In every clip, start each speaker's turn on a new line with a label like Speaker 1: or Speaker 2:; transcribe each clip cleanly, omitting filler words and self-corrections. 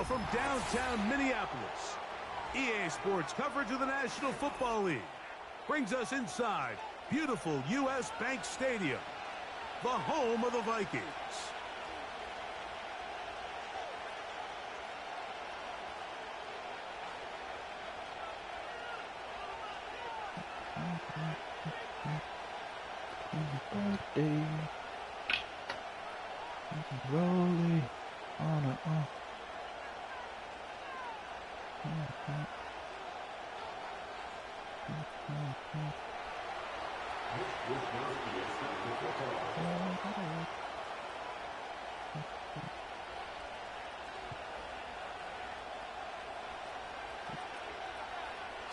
Speaker 1: from downtown Minneapolis. EA Sports coverage of the National Football League brings us inside beautiful U.S. Bank Stadium, the home of the Vikings.
Speaker 2: Birthday, rolling on and on.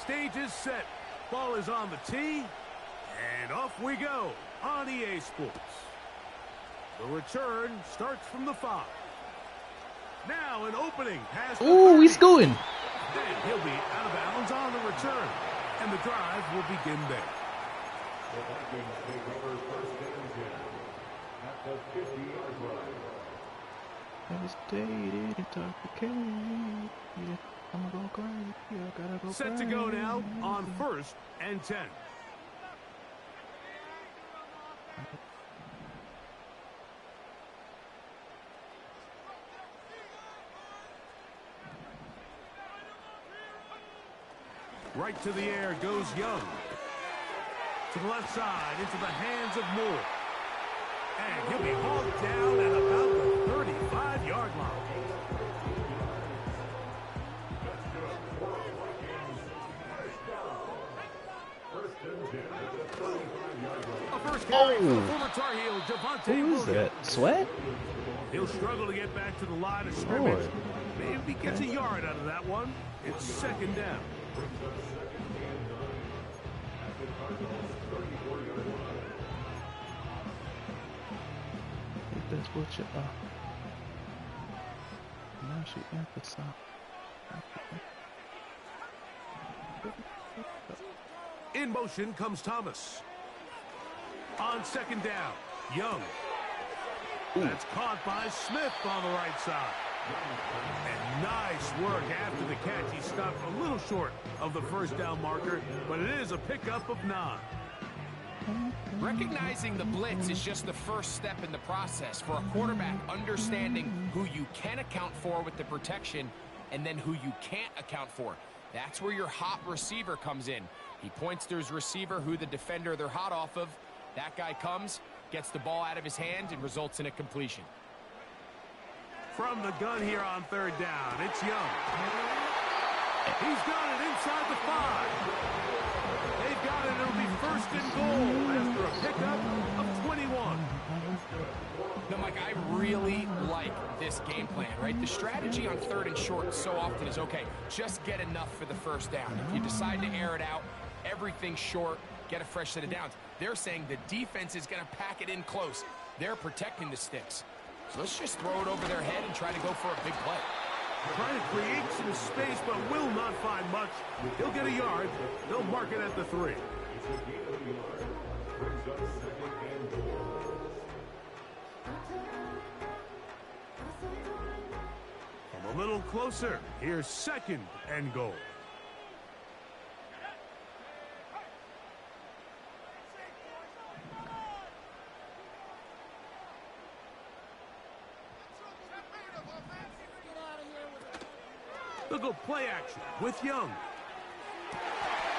Speaker 1: Stage is set. Ball is on the tee. And off we go on EA Sports. The return starts from the 5. Now an opening pass.
Speaker 2: Oh, he's going.
Speaker 1: Then he'll be out of bounds on the return. And the drive will begin there. The Vikings take over first and 10 at the 50-yard line.
Speaker 2: Devastated, intoxicated. Yeah, I'm gonna go crazy. Yeah, I gotta go
Speaker 1: set to go now on first and 10. Right to the air goes Young. To the left side, into the hands of Moore. And he'll be hauled down at about the 35-yard line. A first carry for the former Tar Heel, Javonte
Speaker 2: Who is that? Sweat?
Speaker 1: He'll struggle to get back to the line of scrimmage. Maybe he gets a yard out of that one. It's second down.
Speaker 2: That's what you are. Now she emphasized.
Speaker 1: In motion comes Thomas. On second down, Young. That's caught by Smith on the right side. And nice work after the catch. He stopped a little short of the first down marker, but it is a pickup of 9.
Speaker 3: Recognizing the blitz is just the first step in the process for a quarterback, understanding who you can account for with the protection and then who you can't account for. That's where your hot receiver comes in. He points to his receiver, who the defender they're hot off of. That guy comes, gets the ball out of his hand, and results in a completion.
Speaker 1: From the gun here on third down, it's Young. He's got it inside the 5. They've got it. It'll be first and goal after a pickup of 21.
Speaker 3: Now, Mike, I really like this game plan, right? The strategy on third and short so often is, okay, just get enough for the first down. If you decide to air it out, everything's short, get a fresh set of downs. They're saying the defense is going to pack it in close. They're protecting the sticks. So let's just throw it over their head and try to go for a big play.
Speaker 1: Trying to create some space, but will not find much. He'll get a yard. They'll mark it at the 3. From a little closer, here's second and goal. They'll go play action with Young.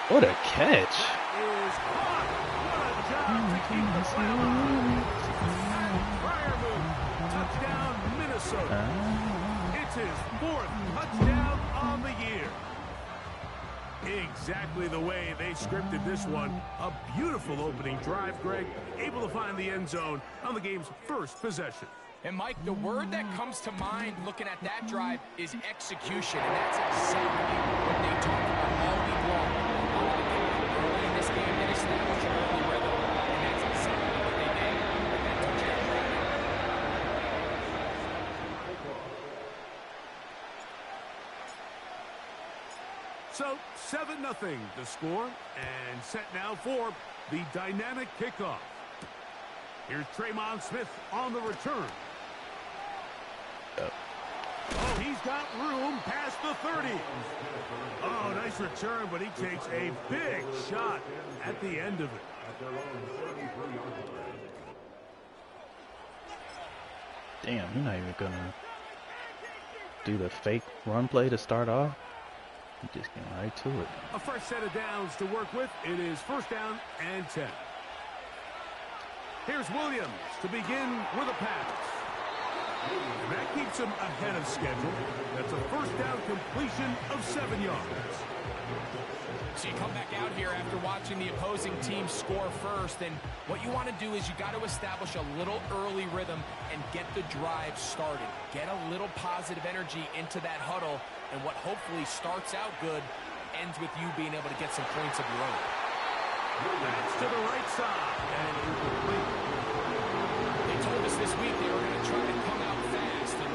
Speaker 2: What a catch.
Speaker 1: Is caught. What a job to keep the play alive. Prior move. Touchdown, Minnesota. It's his 4th touchdown on the year. Exactly the way they scripted this one. A beautiful opening drive, Greg. Able to find the end zone on the game's first possession.
Speaker 3: And, Mike, the word that comes to mind looking at that drive is execution. And that's exactly what they talked about all week long. Early in this game, they established an early rhythm. And that's exactly what they did with that touchdown drive.
Speaker 1: So, 7-0 to score. And set now for the dynamic kickoff. Here's Tremon Smith on the return. Oh, he's He's got room past the 30. Oh, nice return, but he takes a big shot at the end of it.
Speaker 2: Damn, he's not even gonna do the fake run play to start off. He's just getting right to it.
Speaker 1: A fresh set of downs to work with. It is first down and 10. Here's Williams to begin with a pass. And that keeps him ahead of schedule. That's a first down completion of 7 yards.
Speaker 3: So you come back out here after watching the opposing team score first, and what you want to do is you got to establish a little early rhythm and get the drive started. Get a little positive energy into that huddle, and what hopefully starts out good ends with you being able to get some points of your own.
Speaker 1: That's to the right side. And incomplete.
Speaker 3: They told us this week they were going to try to come out fast, and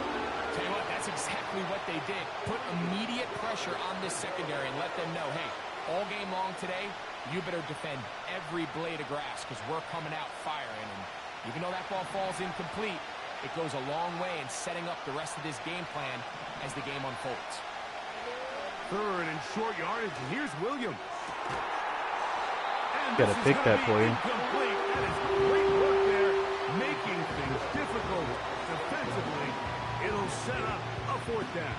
Speaker 3: tell you what, that's exactly what they did. Put immediate pressure on this secondary and let them know, hey, all game long today, you better defend every blade of grass because we're coming out firing. And even though that ball falls incomplete, it goes a long way in setting up the rest of this game plan as the game unfolds.
Speaker 1: Third and short yardage, and here's Williams. And
Speaker 2: Gotta pick that for you.
Speaker 1: Incomplete. That is great work there, making things difficult defensively. It'll set up a fourth down.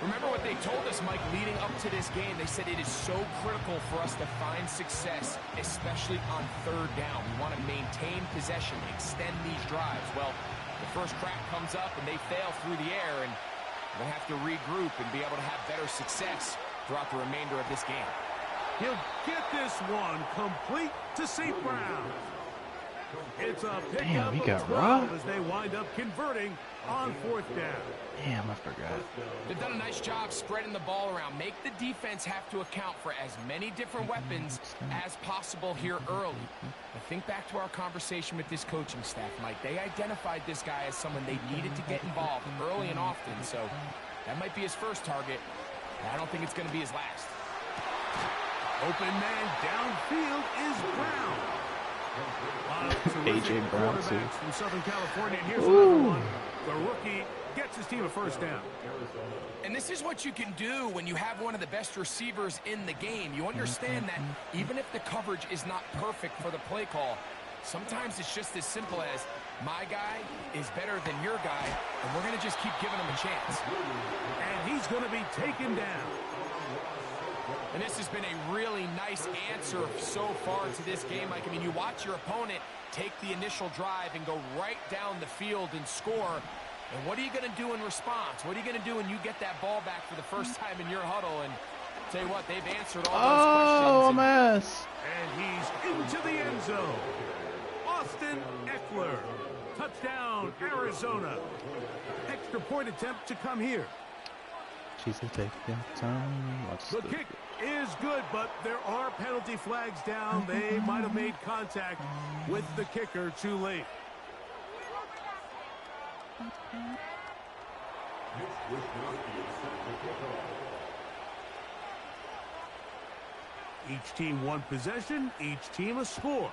Speaker 3: Remember what they told us, Mike, leading up to this game. They said it is so critical for us to find success, especially on third down. We want to maintain possession, extend these drives. Well, the first crack comes up and they fail through the air, and they have to regroup and be able to have better success throughout the remainder of this game.
Speaker 1: He'll get this one complete to St. Brown. It's a pickup
Speaker 2: Damn, he got
Speaker 1: of 12
Speaker 2: robbed.
Speaker 1: as they wind up converting on fourth down.
Speaker 2: Damn, I forgot.
Speaker 3: They've done a nice job spreading the ball around. Make the defense have to account for as many different weapons as possible here early. But think back to our conversation with this coaching staff, Mike. They identified this guy as someone they needed to get involved early and often. So that might be his first target. I don't think it's going to be his last.
Speaker 1: Open man downfield is Brown.
Speaker 2: AJ Brown, too.
Speaker 1: From Southern California. And here's another one. The rookie gets his team a first down.
Speaker 3: And this is what you can do when you have one of the best receivers in the game. You understand that even if the coverage is not perfect for the play call, sometimes it's just as simple as my guy is better than your guy, and we're going to just keep giving him a chance.
Speaker 1: And he's going to be taken down.
Speaker 3: And this has been a really nice answer so far to this game, Mike. I mean, you watch your opponent take the initial drive and go right down the field and score. And what are you going to do in response? What are you going to do when you get that ball back for the first time in your huddle? And tell you what, they've answered all those questions.
Speaker 2: Oh, mess.
Speaker 1: And he's into the end zone. Austin Eckler. Touchdown, Arizona. Extra point attempt to come here.
Speaker 2: Jesus, take your time.
Speaker 1: The kick is good, but there are penalty flags down. They might have made contact with the kicker too late. Each team one possession, each team a score.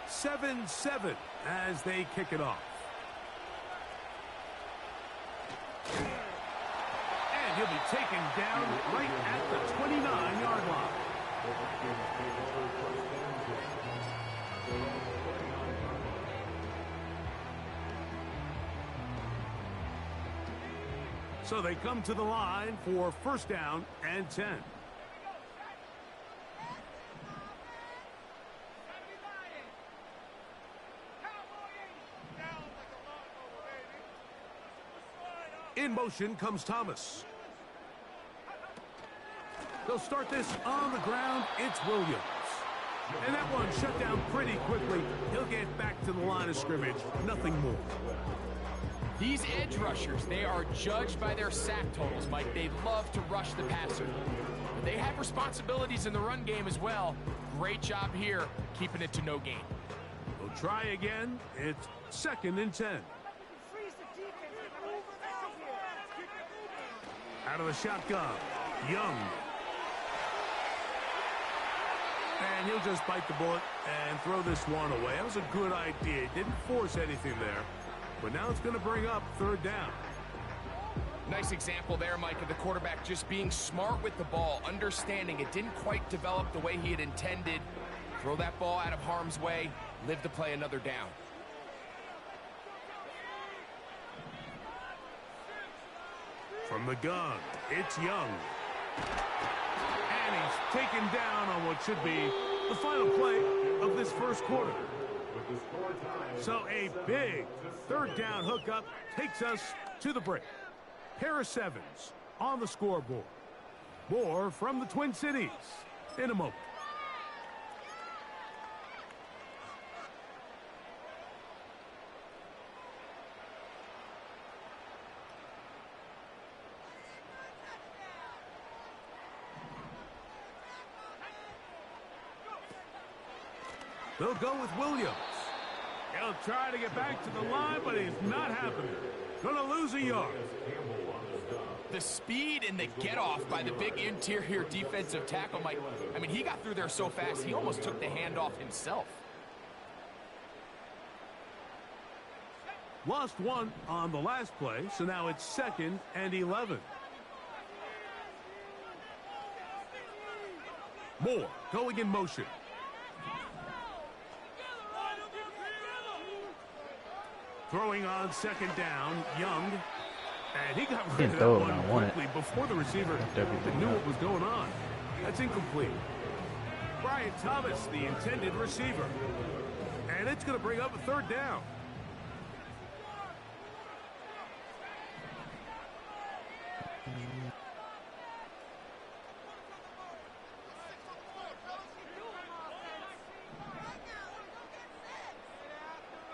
Speaker 1: 7-7 as they kick it off. And he'll be taken down right at the 29-yard line. So they come to the line for first down and 10. In motion comes Thomas. They'll start this on the ground. It's Williams. And that one shut down pretty quickly. He'll get back to the line of scrimmage. Nothing more.
Speaker 3: These edge rushers, they are judged by their sack totals, Mike. They love to rush the passer. But they have responsibilities in the run game as well. Great job here, keeping it to no gain.
Speaker 1: We'll try again. It's 2nd and 10. Out of the shotgun, Young. And he'll just bite the bullet and throw this one away. That was a good idea. Didn't force anything there. But now it's going to bring up third down.
Speaker 3: Nice example there, Mike, of the quarterback just being smart with the ball, understanding it didn't quite develop the way he had intended. Throw that ball out of harm's way, live to play another down.
Speaker 1: From the gun, it's Young. And he's taken down on what should be the final play of this first quarter. So a big third down hookup takes us to the break. Pair of sevens on the scoreboard. More from the Twin Cities in a moment. They'll go with Williams. He'll try to get back to the line, but it's not happening. Gonna lose a yard.
Speaker 3: The speed and the get-off by the big interior defensive tackle, Mike. I mean, he got through there so fast, he almost took the handoff himself.
Speaker 1: Lost one on the last play, so now it's 2nd and 11. Moore going in motion. Throwing on 2nd down, Young. And he got rid of that one quickly before the receiver knew what was going on. That's incomplete. Brian Thomas, the intended receiver. And it's going to bring up a 3rd down.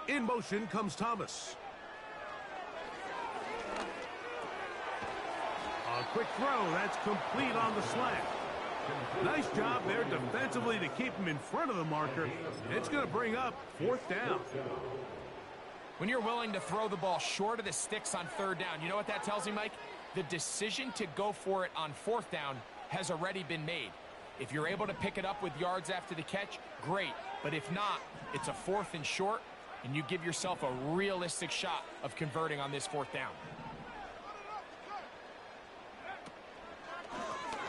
Speaker 1: In motion comes Thomas. A quick throw, that's complete on the slant. Nice job there defensively to keep him in front of the marker. It's going to bring up 4th down.
Speaker 3: When you're willing to throw the ball short of the sticks on 3rd down, you know what that tells me, Mike? The decision to go for it on 4th down has already been made. If you're able to pick it up with yards after the catch, great. But if not, it's a 4th and short, and you give yourself a realistic shot of converting on this 4th down.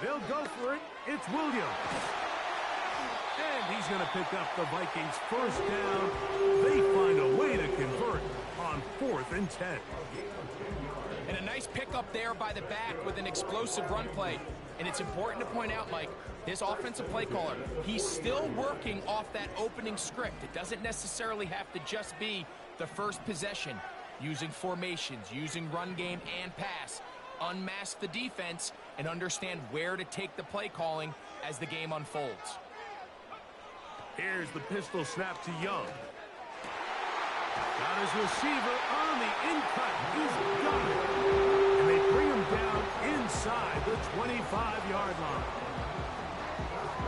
Speaker 1: They'll go for it. It's Williams. And he's going to pick up the Vikings' 1st down. They find a way to convert on 4th and 10.
Speaker 3: And a nice pickup there by the back with an explosive run play. And it's important to point out, Mike, his offensive play caller, he's still working off that opening script. It doesn't necessarily have to just be the first possession. Using formations, using run game and pass. Unmask the defense and understand where to take the play calling as the game unfolds.
Speaker 1: Here's the pistol snap to Young. Got his receiver on the in-cut. He's got it. And they bring him down inside the 25-yard line.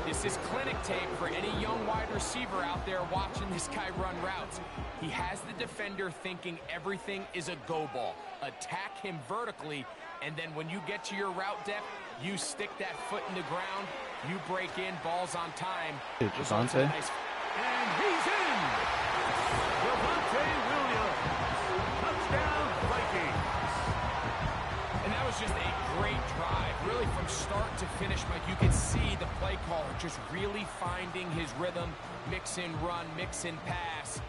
Speaker 3: This is clinic tape for any young wide receiver out there watching this guy run routes. He has the defender thinking everything is a go ball. Attack him vertically, and then when you get to your route depth, you stick that foot in the ground, you break in, balls on time.
Speaker 2: Dude, Javonte.
Speaker 1: And he's in! Javonte Williams. Touchdown, Vikings.
Speaker 3: And that was just a great drive. Really from start to finish, Mike, you could see the play caller just really finding his rhythm, mix in run, mix in pass.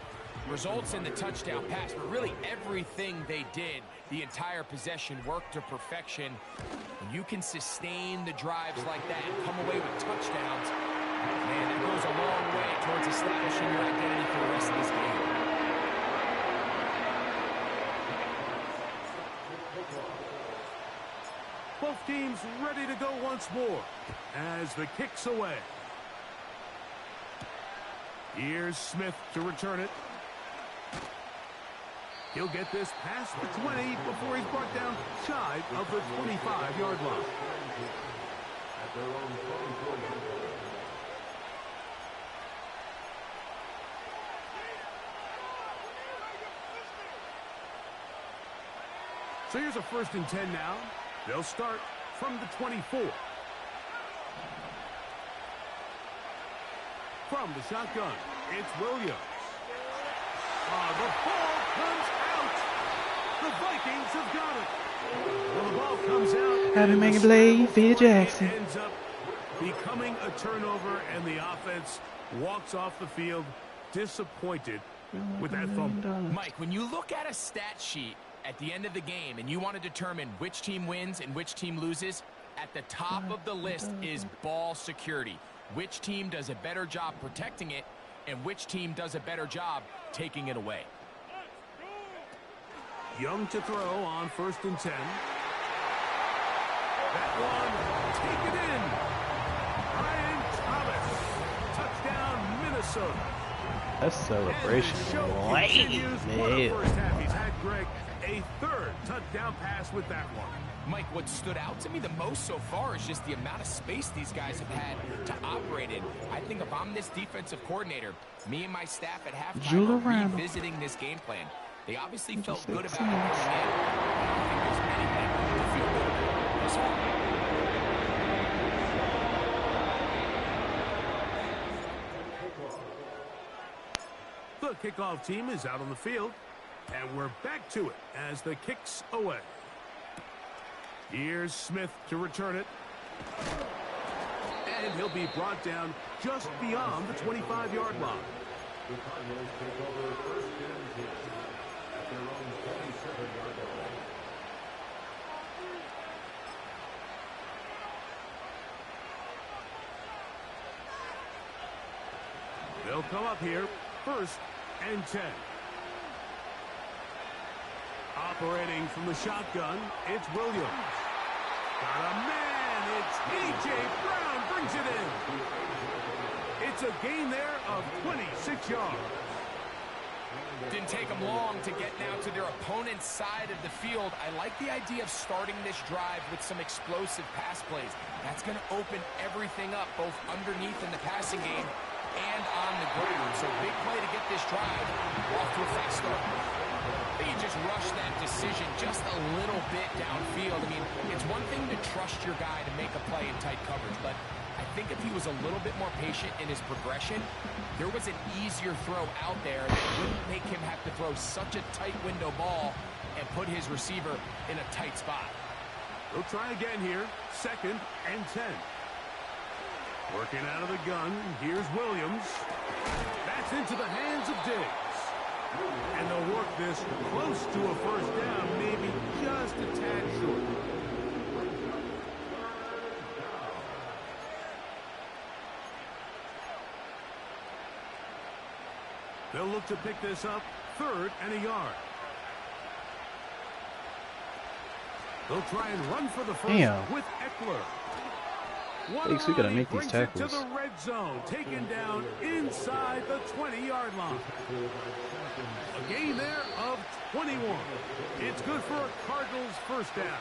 Speaker 3: Results in the touchdown pass, but really everything they did, the entire possession worked to perfection. When you can sustain the drives like that and come away with touchdowns, man, that goes a long way towards establishing your identity for the rest of this game.
Speaker 1: Both teams ready to go once more as the kick's away. Here's Smith to return it. He'll get this past the 20 before he's brought down shy of the 25-yard line. So here's a 1st and 10 now. They'll start from the 24. From the shotgun, it's Williams. The ball comes out. The Vikings have got it. Well, the ball comes out.
Speaker 2: Happy making play, Phil Jackson.
Speaker 1: It ends up becoming a turnover, and the offense walks off the field disappointed with that fumble.
Speaker 3: Mike, when you look at a stat sheet at the end of the game and you want to determine which team wins and which team loses, at the top of the list is ball security. Which team does a better job protecting it and which team does a better job taking it away.
Speaker 1: Young to throw on 1st and 10. That one, take it in. Brian Thomas. Touchdown, Minnesota.
Speaker 2: That celebration.
Speaker 1: Continues for the first half. He's had Greg a 3rd touchdown pass with that one.
Speaker 3: Mike, what stood out to me the most so far is just the amount of space these guys have had to operate in. I think if I'm this defensive coordinator, me and my staff at halftime are revisiting this game plan. They obviously felt good about it coming in. I don't think there's anything to feel good about this far.
Speaker 1: The kickoff team is out on the field, and we're back to it as the kick's away. Here's Smith to return it. And he'll be brought down just beyond the 25-yard line. The Cardinals take over 1st and 10 at their own 27-yard line. They'll come up here, 1st and 10. Operating from the shotgun, it's Williams. Got a man, it's A.J. Brown, brings it in. It's a gain there of 26 yards.
Speaker 3: Didn't take them long to get now to their opponent's side of the field. I like the idea of starting this drive with some explosive pass plays. That's going to open everything up, both underneath in the passing game and on the ground. So big play to get this drive off to a fast start. You just rush that decision just a little bit downfield. I mean, it's one thing to trust your guy to make a play in tight coverage, but I think if he was a little bit more patient in his progression, there was an easier throw out there that wouldn't make him have to throw such a tight window ball and put his receiver in a tight spot.
Speaker 1: We'll try again here, 2nd and 10. Working out of the gun, here's Williams. That's into the hands of Diggs. And they'll work this close to a 1st down, maybe just a tad short. They'll look to pick this up, 3rd and a yard. They'll try and run for the 1st with Eckler.
Speaker 2: Thanks, we gotta make these tackles.
Speaker 1: To the red zone, taken down inside the 20-yard line. A gain there of 21. It's good for a Cardinals 1st down.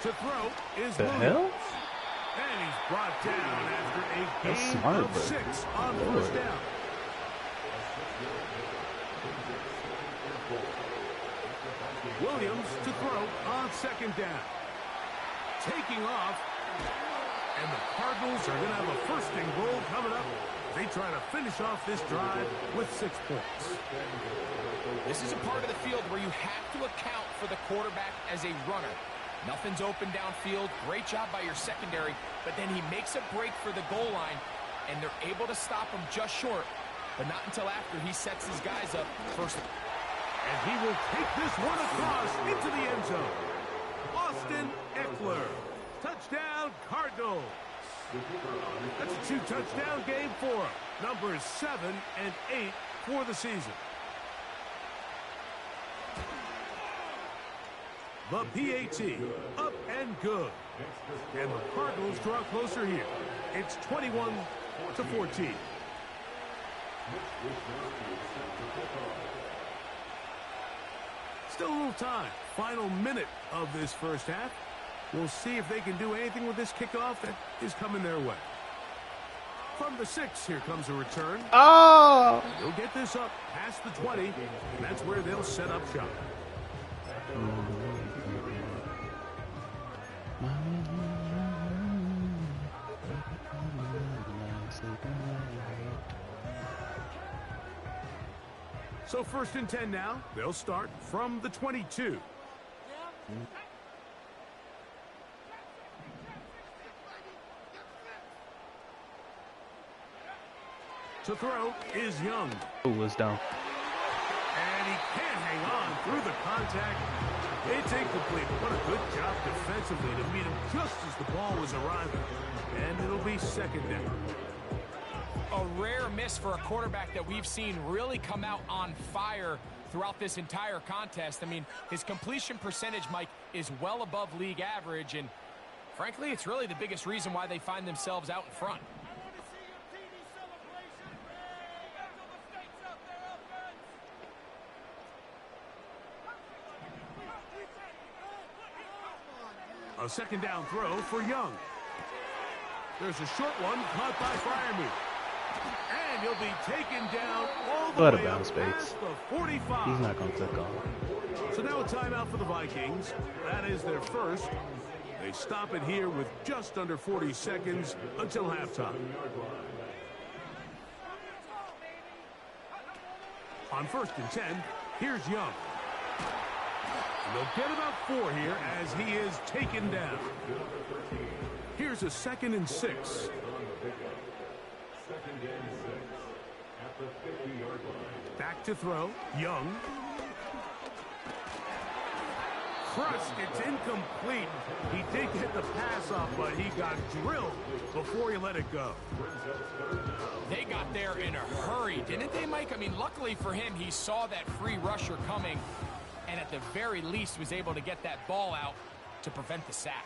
Speaker 1: To throw is
Speaker 2: the
Speaker 1: Williams.
Speaker 2: hell?
Speaker 1: And he's brought down after a
Speaker 2: That's
Speaker 1: gain
Speaker 2: smart,
Speaker 1: of 6 on 1st down. Williams to throw on 2nd down. Taking off. And the Cardinals are going to have a 1st and goal coming up. They try to finish off this drive with 6 points.
Speaker 3: This is a part of the field where you have to account for the quarterback as a runner. Nothing's open downfield. Great job by your secondary, but then he makes a break for the goal line, and they're able to stop him just short, but not until after he sets his guys up first.
Speaker 1: And he will take this one across into the end zone. Austin Eckler. Touchdown, Cardinals. That's a 2-touchdown game for him. Numbers 7 and 8 for the season. The PAT, up and good. And the Cardinals draw closer here. It's 21-14. Still a little time. Final minute of this 1st half. We'll see if they can do anything with this kickoff that is coming their way. From the 6, here comes a return.
Speaker 2: Oh!
Speaker 1: They'll get this up past the 20, and that's where they'll set up shop. So 1st and 10 now. They'll start from the 22. To throw is Young.
Speaker 2: Who was down?
Speaker 1: And he can't hang on through the contact. It's incomplete. What a good job defensively to meet him just as the ball was arriving. And it'll be 2nd down.
Speaker 3: A rare miss for a quarterback that we've seen really come out on fire throughout this entire contest. I mean, his completion percentage, Mike, is well above league average. And frankly, it's really the biggest reason why they find themselves out in front.
Speaker 1: A 2nd down throw for Young. There's a short one caught by Fryermuth. And he'll be taken down all the way up past the 45.
Speaker 2: He's not going to click on.
Speaker 1: So now a timeout for the Vikings. That is their first. They stop it here with just under 40 seconds until halftime. On 1st and 10, here's Young. They'll get about 4 here as he is taken down. Here's a 2nd and 6. Back to throw. Young. Crushed. It's incomplete. He did get the pass off, but he got drilled before he let it go.
Speaker 3: They got there in a hurry, didn't they, Mike? I mean, luckily for him, he saw that free rusher coming, and at the very least was able to get that ball out to prevent the sack.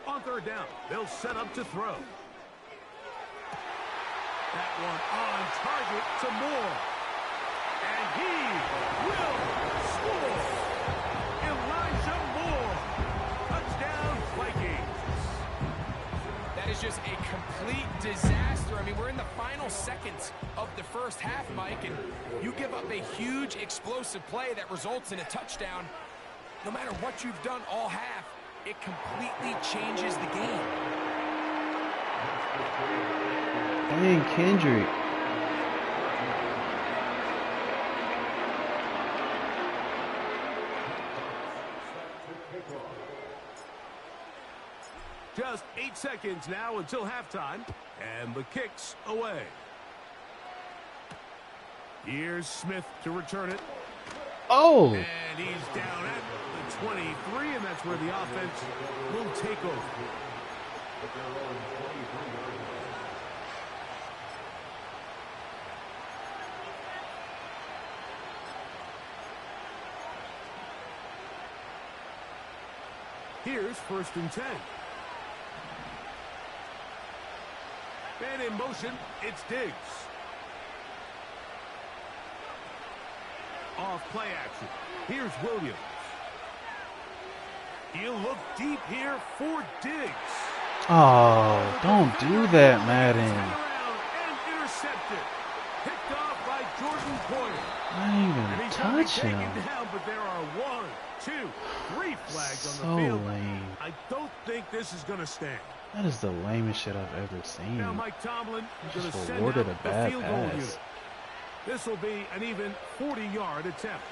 Speaker 1: On 3rd down, they'll set up to throw. That one on target to Moore. And he will score. Elijah Moore. Touchdown, Vikings.
Speaker 3: That is just a complete disaster. I mean, we're in the final seconds of the first half, Mike, and you give up a huge explosive play that results in a touchdown. No matter what you've done all half, it completely changes the game.
Speaker 2: Dang, Kendrick.
Speaker 1: Just 8 seconds now until halftime, and the kick's away. Here's Smith to return it.
Speaker 2: Oh!
Speaker 1: And he's down at the 23, and that's where the offense will take over. Here's 1st and 10. And in motion, it's Diggs. Off play action. Here's Williams. He'll look deep here for Diggs.
Speaker 2: Oh, don't do that, Madden.
Speaker 1: And intercepted. Picked off by Jordan Poyer.
Speaker 2: I didn't even touch him.
Speaker 1: Down, but there are 1, 2, 3 flags on
Speaker 2: So
Speaker 1: the field.
Speaker 2: lame.
Speaker 1: I don't think this is going to stand.
Speaker 2: That is the lamest shit I've ever seen.
Speaker 1: Now Mike Tomlin is going to
Speaker 2: Just
Speaker 1: send
Speaker 2: awarded
Speaker 1: out
Speaker 2: a
Speaker 1: the
Speaker 2: bad
Speaker 1: field goal
Speaker 2: pass.
Speaker 1: unit. This will be an even 40-yard attempt.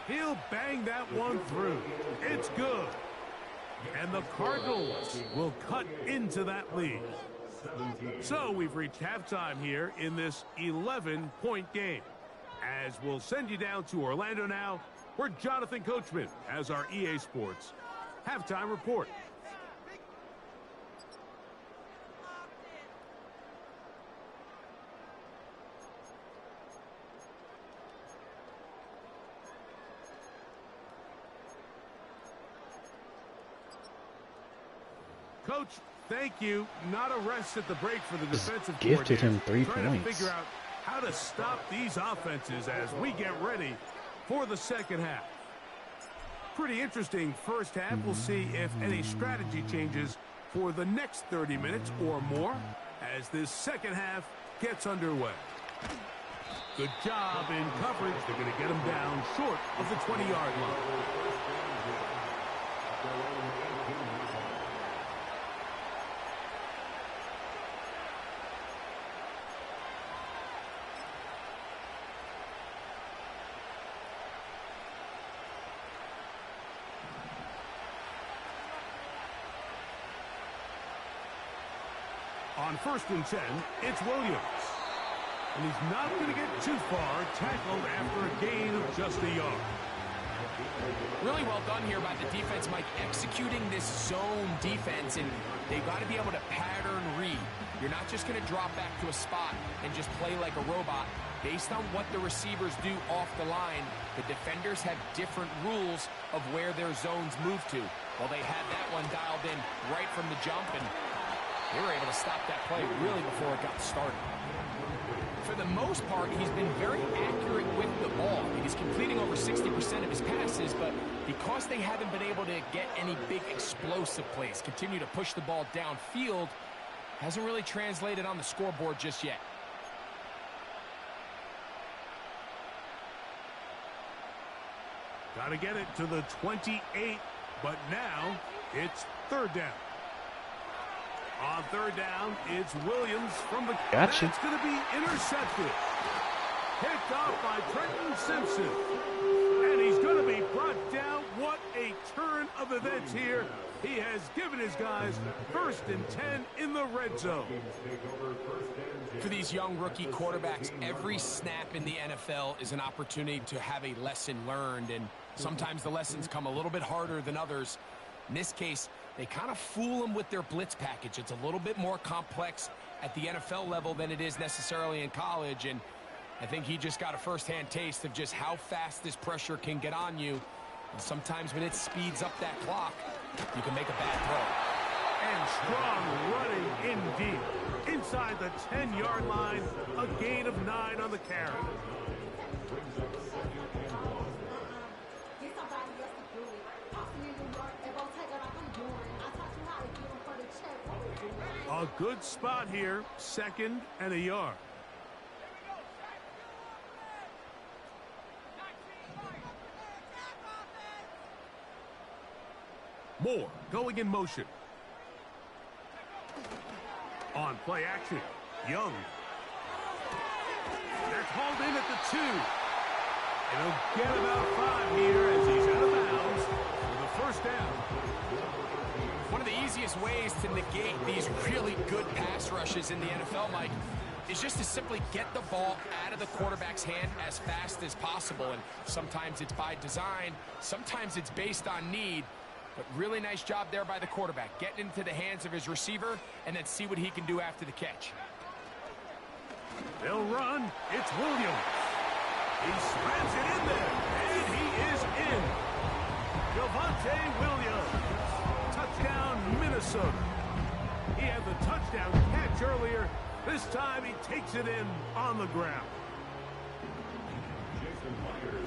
Speaker 1: He'll bang that one through. It's good. And the Cardinals will cut into that lead. So we've reached halftime here in this 11-point game. As we'll send you down to Orlando now, where Jonathan Coachman has our EA Sports halftime report. Coach, thank you. Not a rest at the break for the
Speaker 2: Just
Speaker 1: defensive
Speaker 2: gifted him 3
Speaker 1: trying to
Speaker 2: points.
Speaker 1: figure out how to stop these offenses as we get ready for the second half. Pretty interesting first half. We'll see if any strategy changes for the next 30 minutes or more as this second half gets underway. Good job in coverage. They're going to get him down short of the 20-yard line. On 1st and 10, it's Williams. And he's not going to get too far, tackled after a gain of just a yard.
Speaker 3: Really well done here by the defense, Mike, executing this zone defense, and they've got to be able to pattern read. You're not just going to drop back to a spot and just play like a robot. Based on what the receivers do off the line, the defenders have different rules of where their zones move to. Well, they had that one dialed in right from the jump, and they were able to stop that play really before it got started. For the most part, he's been very accurate with the ball. He's completing over 60% of his passes, but because they haven't been able to get any big explosive plays, continue to push the ball downfield, hasn't really translated on the scoreboard just yet.
Speaker 1: Got to get it to the 28, but now it's 3rd down. On 3rd down, it's Williams from the...
Speaker 2: Gotcha.
Speaker 1: That's going to be intercepted. Picked off by Trenton Simpson. And he's going to be brought down. What a turn of events here. He has given his guys 1st and 10 in the red zone.
Speaker 3: For these young rookie quarterbacks, every snap in the NFL is an opportunity to have a lesson learned, and sometimes the lessons come a little bit harder than others. In this case, they kind of fool them with their blitz package. It's a little bit more complex at the NFL level than it is necessarily in college, and I think he just got a first-hand taste of just how fast this pressure can get on you. And sometimes when it speeds up that clock, you can make a bad throw.
Speaker 1: And strong running indeed. Inside the 10-yard line, a gain of 9 on the carry. A good spot here, 2nd and a yard. Moore going in motion. On play action, Young. That's hauled in at the 2. And he'll get about 5 here as he's out of bounds for the 1st down.
Speaker 3: One of the easiest ways to negate these really good pass rushes in the NFL, Mike, is just to simply get the ball out of the quarterback's hand as fast as possible. And sometimes it's by design, sometimes it's based on need. But really nice job there by the quarterback, getting into the hands of his receiver and then see what he can do after the catch.
Speaker 1: They'll run. It's Williams. He slams it in there, and he is in. Javonte Williams. Touchdown, Minnesota. He had the touchdown catch earlier. This time he takes it in on the ground.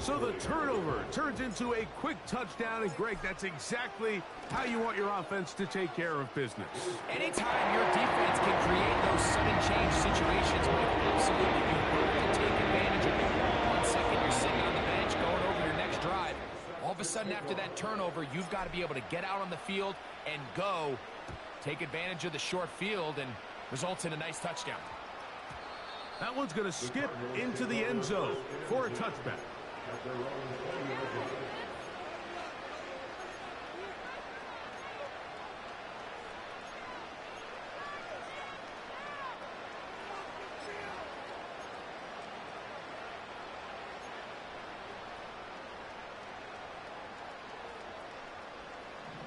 Speaker 1: So the turnover turns into a quick touchdown, and Greg, that's exactly how you want your offense to take care of business.
Speaker 3: Anytime your defense can create those sudden change situations, Mike, absolutely, you have to take advantage of it. 1 second, you're sitting on the bench going over your next drive. All of a sudden, after that turnover, you've got to be able to get out on the field and go. Take advantage of the short field, and results in a nice touchdown.
Speaker 1: That one's going to skip into the end zone for a touchback.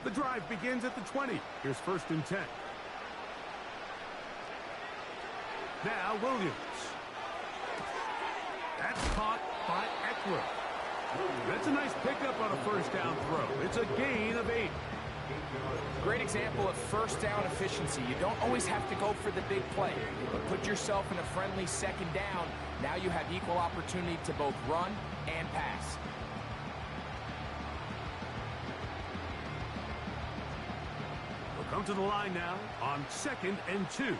Speaker 1: The drive begins at the 20. Here's 1st and 10. Now Williams. That's caught by Eckler. That's a nice pickup on a 1st down throw. It's a gain of 8.
Speaker 3: Great example of first down efficiency. You don't always have to go for the big play, but put yourself in a friendly second down. Now you have equal opportunity to both run and pass.
Speaker 1: We'll come to the line now on 2nd and 2.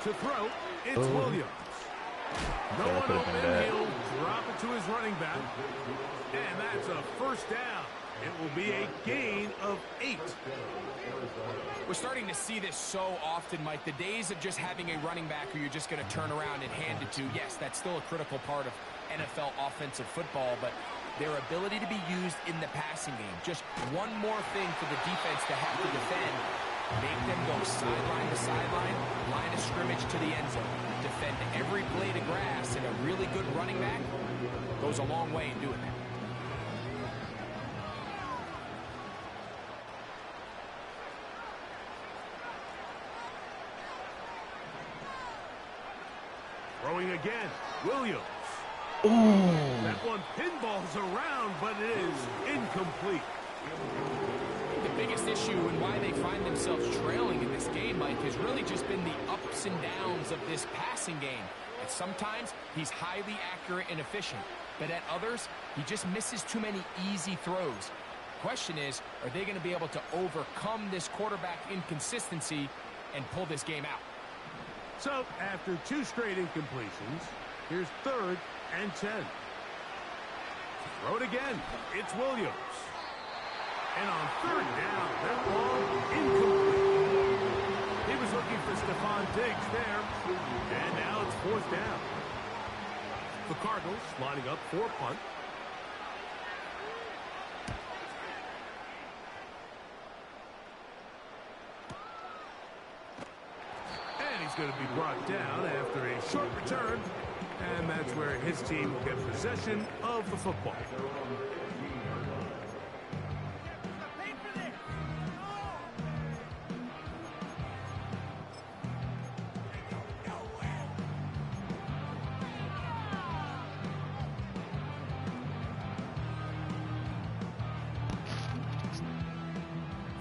Speaker 1: To throw, it's Williams. No one open, he'll drop it to his running back. And that's a first down. It will be a gain of 8.
Speaker 3: We're starting to see this so often, Mike. The days of just having a running back who you're just going to turn around and hand it to, yes, that's still a critical part of NFL offensive football, but their ability to be used in the passing game, just one more thing for the defense to have to defend. Make them go sideline to sideline, line of scrimmage to the end zone. Defend every blade of grass, and a really good running back goes a long way in doing that.
Speaker 1: Throwing again, Williams.
Speaker 2: Ooh.
Speaker 1: That one pinballs around, but it is incomplete.
Speaker 3: The biggest issue and why they find themselves trailing in this game, Mike, has really just been the ups and downs of this passing game. And sometimes he's highly accurate and efficient, but at others, he just misses too many easy throws. Question is, are they going to be able to overcome this quarterback inconsistency and pull this game out?
Speaker 1: So, after 2 straight incompletions, here's 3rd and 10. Throw it again. It's Williams. And on 3rd down, that ball incomplete. He was looking for Stephon Diggs there. And now it's 4th down. The Cardinals lining up for a punt. He's going to be brought down after a short return, and that's where his team will get possession of the football.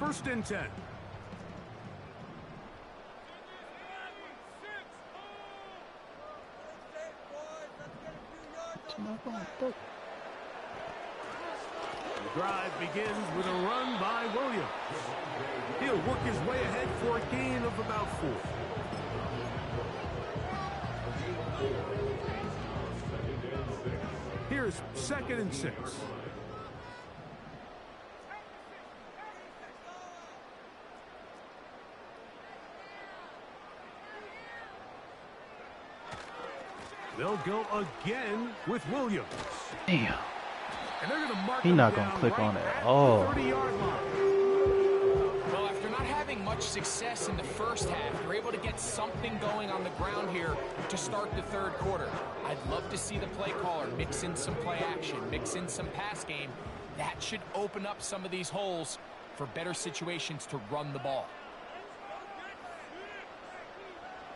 Speaker 1: First and 10. The drive begins with a run by Williams. He'll work his way ahead for a gain of about 4. Here's 2nd and 6. They'll go again with Williams.
Speaker 2: Damn.
Speaker 1: And they're going to mark
Speaker 2: He's not going to click on it at all.
Speaker 3: Well, after not having much success in the first half, they're able to get something going on the ground here to start the 3rd quarter. I'd love to see the play caller mix in some play action, mix in some pass game. That should open up some of these holes for better situations to run the ball.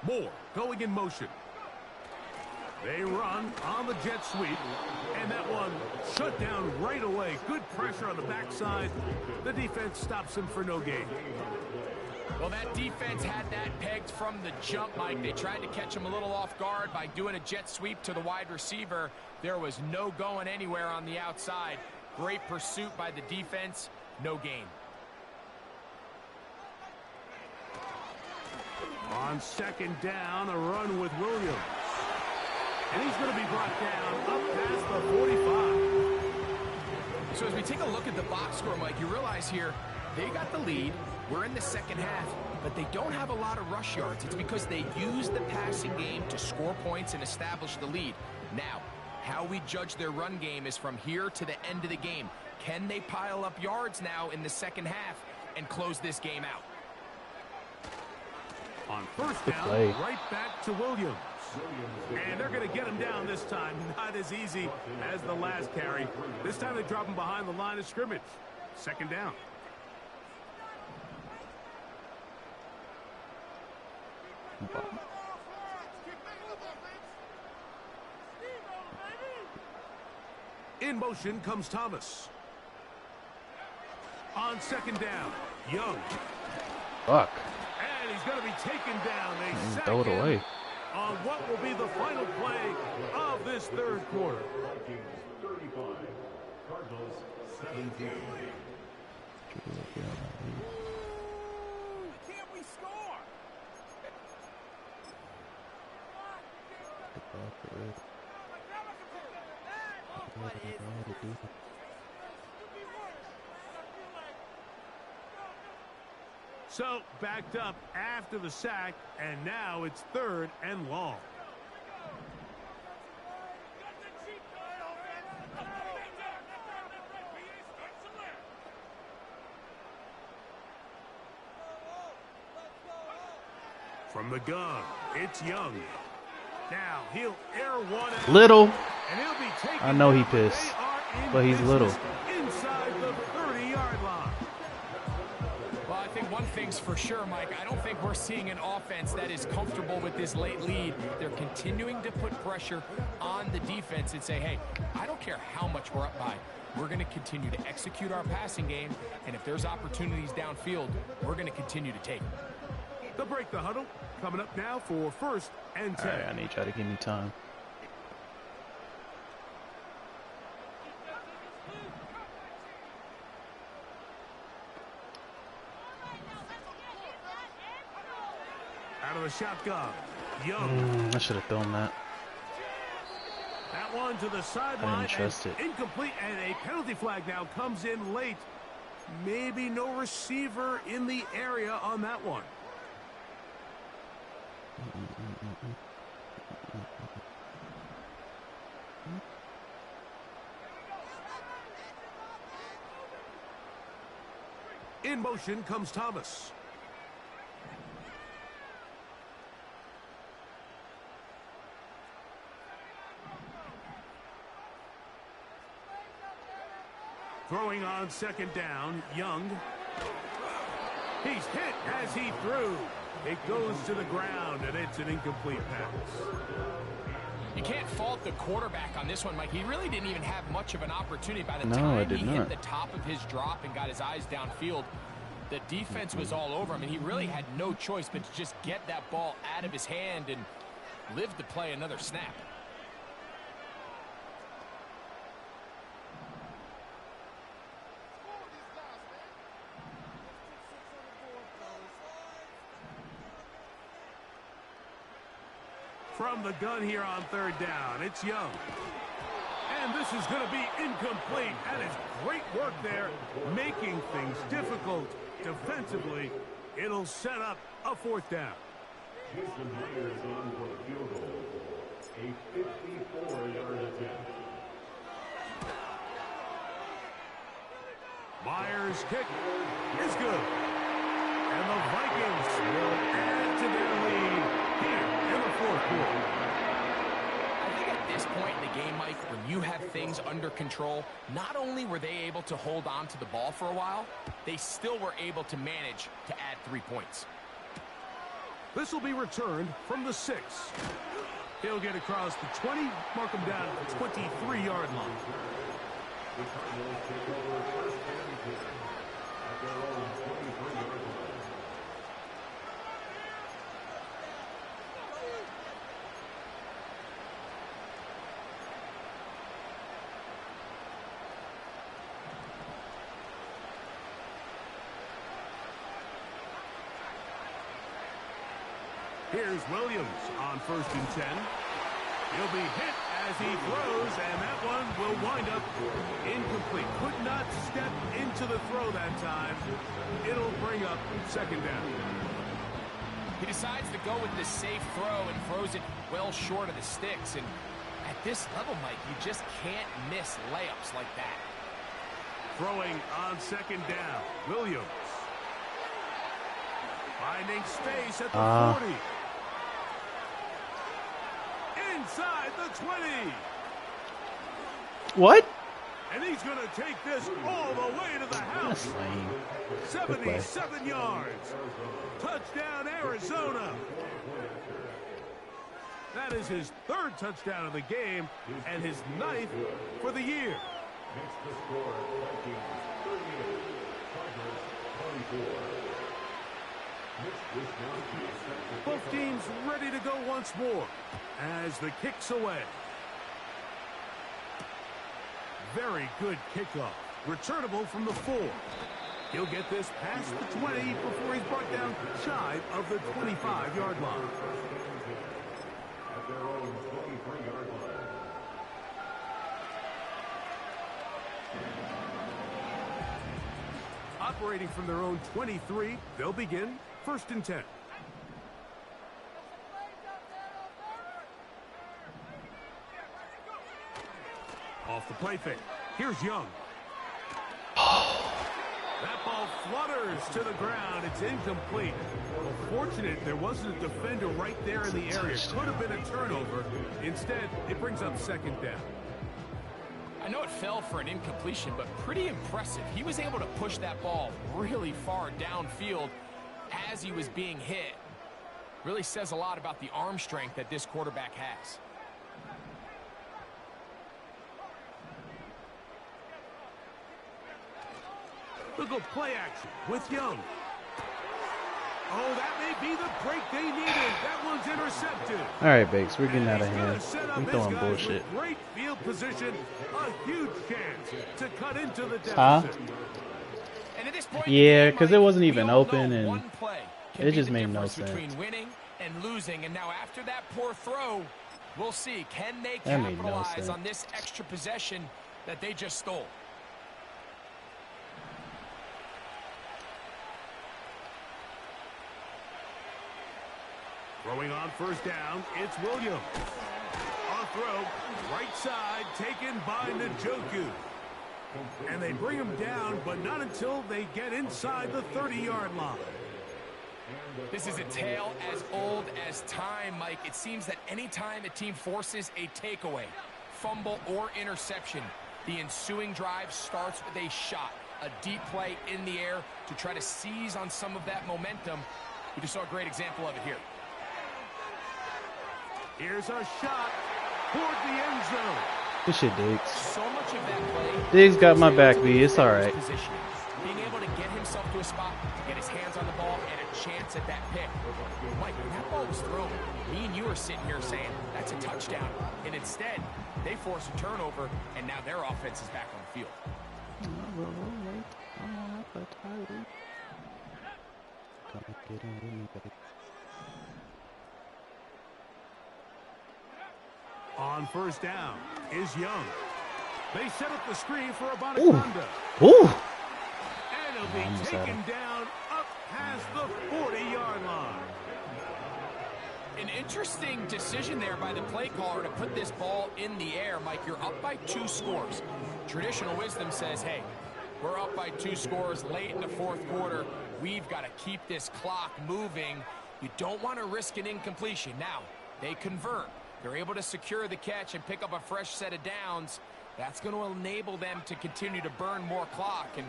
Speaker 1: Moore going in motion. They run on the jet sweep, and that one shut down right away. Good pressure on the backside. The defense stops him for no gain.
Speaker 3: Well, that defense had that pegged from the jump, Mike. They tried to catch him a little off guard by doing a jet sweep to the wide receiver. There was no going anywhere on the outside. Great pursuit by the defense. No gain.
Speaker 1: On 2nd down, a run with Williams. And he's going to be brought down up past the 45.
Speaker 3: So as we take a look at the box score, Mike, you realize here they got the lead. We're in the 2nd half, but they don't have a lot of rush yards. It's because they use the passing game to score points and establish the lead. Now, how we judge their run game is from here to the end of the game. Can they pile up yards now in the 2nd half and close this game out?
Speaker 1: On 1st down, right back to Williams. And they're going to get him down this time. Not as easy as the last carry. This time they drop him behind the line of scrimmage. 2nd down. In motion comes Thomas. On second down, Young.
Speaker 2: Fuck.
Speaker 1: And he's going to be taken down. They sack
Speaker 2: Throw it
Speaker 1: him
Speaker 2: away.
Speaker 1: on what will be the final play of this third quarter.
Speaker 3: Can't we score?
Speaker 1: So backed up after the sack, and now it's 3rd and long. From the gun, it's Young. Now he'll air one out.
Speaker 2: Little.
Speaker 1: And he'll be taken
Speaker 2: I know he
Speaker 1: down,
Speaker 2: pissed,
Speaker 1: they are in
Speaker 2: but he's little.
Speaker 1: business inside the 30-yard line.
Speaker 3: Well, I think one thing's for sure, Mike. I don't think we're seeing an offense that is comfortable with this late lead. They're continuing to put pressure on the defense and say, hey, I don't care how much we're up by. We're going to continue to execute our passing game, and if there's opportunities downfield, we're going to continue to take them.
Speaker 1: They'll break the huddle. Coming up now for 1st and 10.
Speaker 2: All right, I need y'all to give me time.
Speaker 1: Out of the shotgun, Young.
Speaker 2: I should have thrown that.
Speaker 1: That one to the sideline.
Speaker 2: trust
Speaker 1: and
Speaker 2: it.
Speaker 1: Incomplete, and a penalty flag now comes in late. Maybe no receiver in the area on that one. In motion comes Thomas. Throwing on second down, Young. He's hit as he threw. It goes to the ground, and it's an incomplete pass.
Speaker 3: You can't fault the quarterback on this one, Mike. He really didn't even have much of an opportunity. By the
Speaker 2: No, I
Speaker 3: time
Speaker 2: did
Speaker 3: he
Speaker 2: not.
Speaker 3: hit the top of his drop and got his eyes downfield, the defense was all over him, and he really had no choice but to just get that ball out of his hand and live to play another snap.
Speaker 1: From the gun here on 3rd down, it's Young. And this is going to be incomplete. That is great work there, making things difficult defensively. It'll set up a 4th down.
Speaker 4: Houston Myers on for a field goal. A 54-yard attempt.
Speaker 1: Myers' kick is good. And the Vikings will add to their lead here in the 4th quarter.
Speaker 3: I think at this point in the game, Mike, when you have things under control, not only were they able to hold on to the ball for a while, they still were able to manage to add 3 points.
Speaker 1: This will be returned from the 6. He'll get across the 20, mark him down at the 23-yard line.
Speaker 4: The Cardinals take over 1st and 10 at their own 23-yard line.
Speaker 1: Here's Williams on 1st and 10. He'll be hit as he throws, and that one will wind up incomplete. Could not step into the throw that time. It'll bring up 2nd down.
Speaker 3: He decides to go with the safe throw and throws it well short of the sticks. And at this level, Mike, you just can't miss layups like that.
Speaker 1: Throwing on 2nd down, Williams. Finding space at the 40. Inside the 20.
Speaker 2: What?
Speaker 1: And he's going to take this all the way to the house.
Speaker 2: That's lame.
Speaker 1: 77 yards. Touchdown, Arizona. That is his 3rd touchdown of the game and his 9th for the year.
Speaker 4: Makes the score Vikings 38,
Speaker 1: Both teams ready to go once more as the kick's away. Very good kickoff. Returnable from the 4. He'll get this past the 20 before he's brought down shy of the 25-yard line. At their own 23-yard line. Operating from their own 23, they'll begin 1st and 10. Off the play fake. Here's Young. That ball flutters to the ground. It's incomplete. Well, fortunate there wasn't a defender right there in the area. Could have been a turnover. Instead, it brings up 2nd down.
Speaker 3: I know it fell for an incompletion, but pretty impressive. He was able to push that ball really far downfield as he was being hit. Really says a lot about the arm strength that this quarterback has.
Speaker 1: Look at play action with Young. Oh, that may be the break they needed. That one's intercepted.
Speaker 2: All right, Bakes, we're getting out of hand. We're throwing bullshit.
Speaker 1: Great field position, a huge chance to cut into the deficit.
Speaker 2: Huh? Yeah, because it wasn't even open, and it just made no sense.
Speaker 3: Between winning and losing, and now after that poor throw, we'll see, can they capitalize on this extra possession that they just stole?
Speaker 1: Throwing on 1st down, it's Williams. On throw, right side, taken by Njoku. And they bring him down, but not until they get inside the 30-yard line.
Speaker 3: This is a tale as old as time, Mike. It seems that anytime a team forces a takeaway, fumble, or interception, the ensuing drive starts with a shot, a deep play in the air to try to seize on some of that momentum. We just saw a great example of it here.
Speaker 1: Here's a shot toward the end zone.
Speaker 2: Good shit, Diggs.
Speaker 3: So much of that play.
Speaker 2: Diggs got my back, B. It's all right.
Speaker 3: Being able to get himself to a spot, get his hands on the ball, and a chance at that pick. Mike, when that ball was thrown, me and you are sitting here saying, that's a touchdown. And instead, they force a turnover, and now their offense is back on the field.
Speaker 1: On 1st down is Young. They set up the screen for Abanaconda.
Speaker 2: Ooh.
Speaker 1: And it'll be taken down up past the 40-yard line.
Speaker 3: An interesting decision there by the play caller to put this ball in the air. Mike, you're up by 2 scores. Traditional wisdom says, hey, we're up by 2 scores late in the 4th quarter. We've got to keep this clock moving. You don't want to risk an incompletion. Now, they convert. They're able to secure the catch and pick up a fresh set of downs. That's going to enable them to continue to burn more clock. And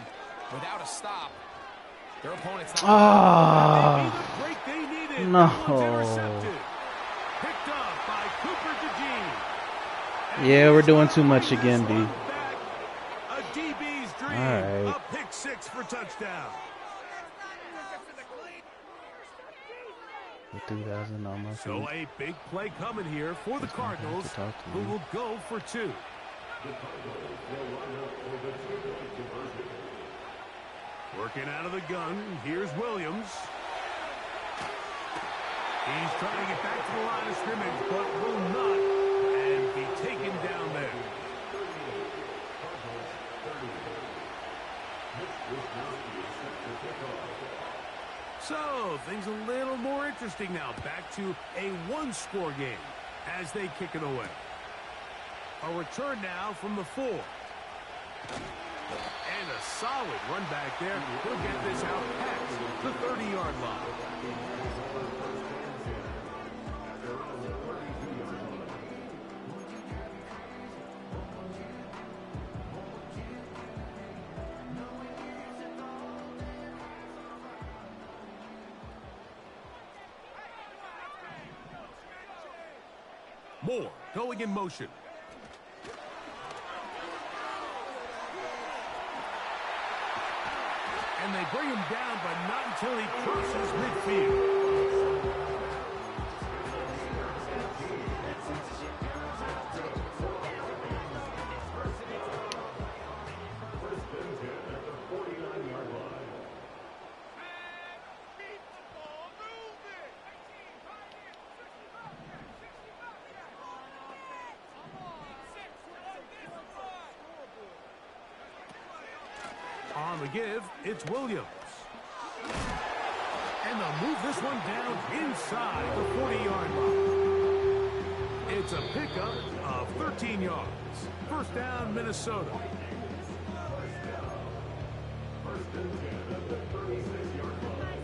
Speaker 3: without a stop, their opponent's not
Speaker 1: break they needed.
Speaker 2: No.
Speaker 1: Picked up by Cooper DeJean.
Speaker 2: Yeah, we're doing too much again, B.
Speaker 1: A DB's dream.
Speaker 2: All right.
Speaker 1: A pick 6 for touchdown.
Speaker 2: 3,000 on my feet.
Speaker 1: So a big play coming here for the Cardinals, who will go for 2. Working out of the gun, here's Williams. He's trying to get back to the line of scrimmage, but will not, and be taken down there. So, things a little more interesting now. Back to a 1-score game as they kick it away. A return now from the 4. And a solid run back there. He'll get this out past the 30-yard line. Moore going in motion. And they bring him down, but not until he crosses midfield. On the give, it's Williams. And they'll move this one down inside the 40-yard line. It's a pickup of 13 yards. First down, Minnesota.
Speaker 4: First and 10 at the 36-yard line.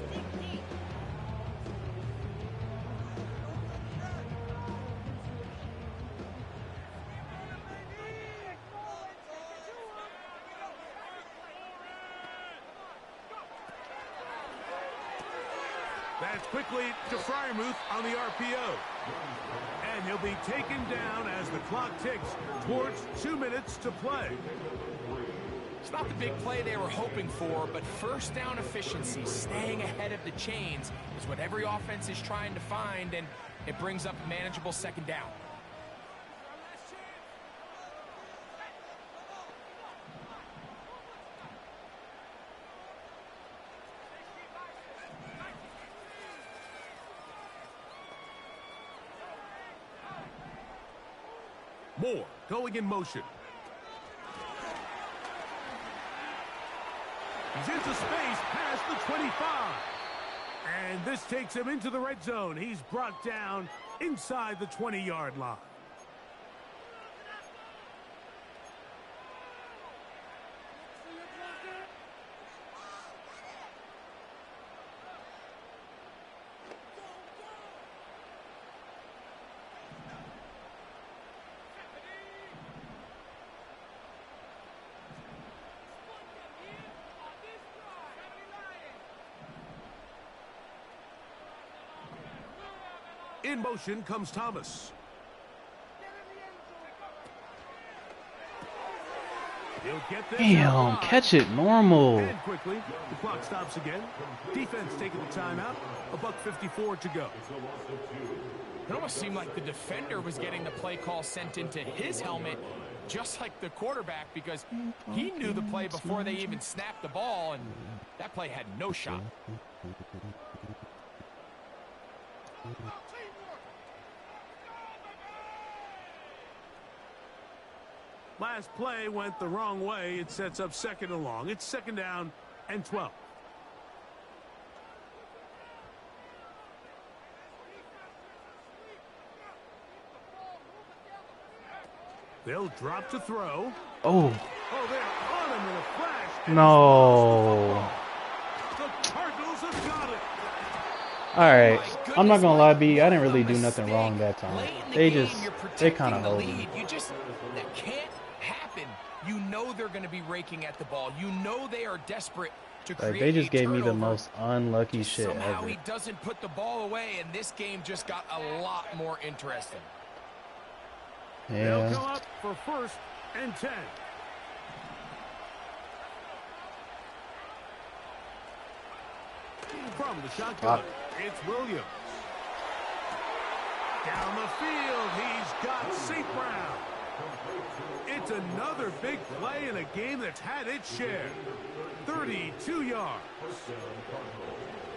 Speaker 1: That's quickly to Fryermuth on the RPO. And he'll be taken down as the clock ticks towards 2 minutes to play.
Speaker 3: It's not the big play they were hoping for, but first down efficiency, staying ahead of the chains, is what every offense is trying to find, and it brings up a manageable second down.
Speaker 1: Moore going in motion. He's into space past the 25. And this takes him into the red zone. He's brought down inside the 20-yard line. In motion comes Thomas. He'll get this.
Speaker 2: Damn, catch it normal.
Speaker 1: And quickly, the clock stops again. Defense taking the timeout. $1:54 to go.
Speaker 3: It almost seemed like the defender was getting the play call sent into his helmet, just like the quarterback, because he knew the play before they even snapped the ball, and that play had no shot.
Speaker 1: Last play went the wrong way. It sets up second and long. It's second down and 12. They'll drop to throw.
Speaker 2: Oh.
Speaker 1: Oh, they're on him in a flash. And
Speaker 2: No.
Speaker 1: the Cardinals have got it.
Speaker 2: All right. I'm not gonna lie, B. I didn't really do nothing wrong that time. They kind of hold me.
Speaker 3: That can't happen. You know they're going to be raking at the ball. You know they are desperate to create.
Speaker 2: Like, they just gave me the
Speaker 3: turnover.
Speaker 2: most unlucky shit
Speaker 3: Somehow
Speaker 2: ever.
Speaker 3: he doesn't put the ball away, and this game just got a lot more interesting.
Speaker 1: They'll
Speaker 2: Yeah.
Speaker 1: go up for first and 10. From the shotgun, it's Williams. Down the field, he's got St. Brown. It's another big play in a game that's had its share. 32 yards.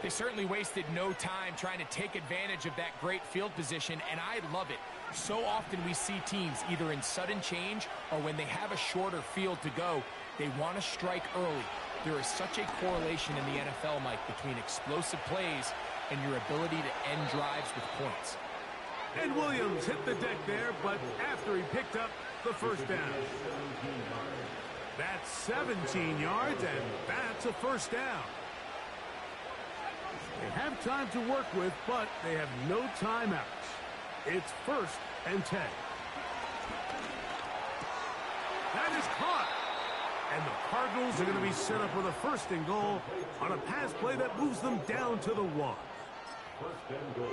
Speaker 3: They certainly wasted no time trying to take advantage of that great field position, and I love it. So often we see teams either in sudden change or when they have a shorter field to go, they want to strike early. There is such a correlation in the NFL, Mike, between explosive plays and your ability to end drives with points.
Speaker 1: And Williams hit the deck there, but after he picked up the first down. That's 17 yards, and that's a first down. They have time to work with, but they have no timeouts. It's first and 10. That is caught. And the Cardinals are going to be set up with a first and goal on a pass play that moves them down to the 1.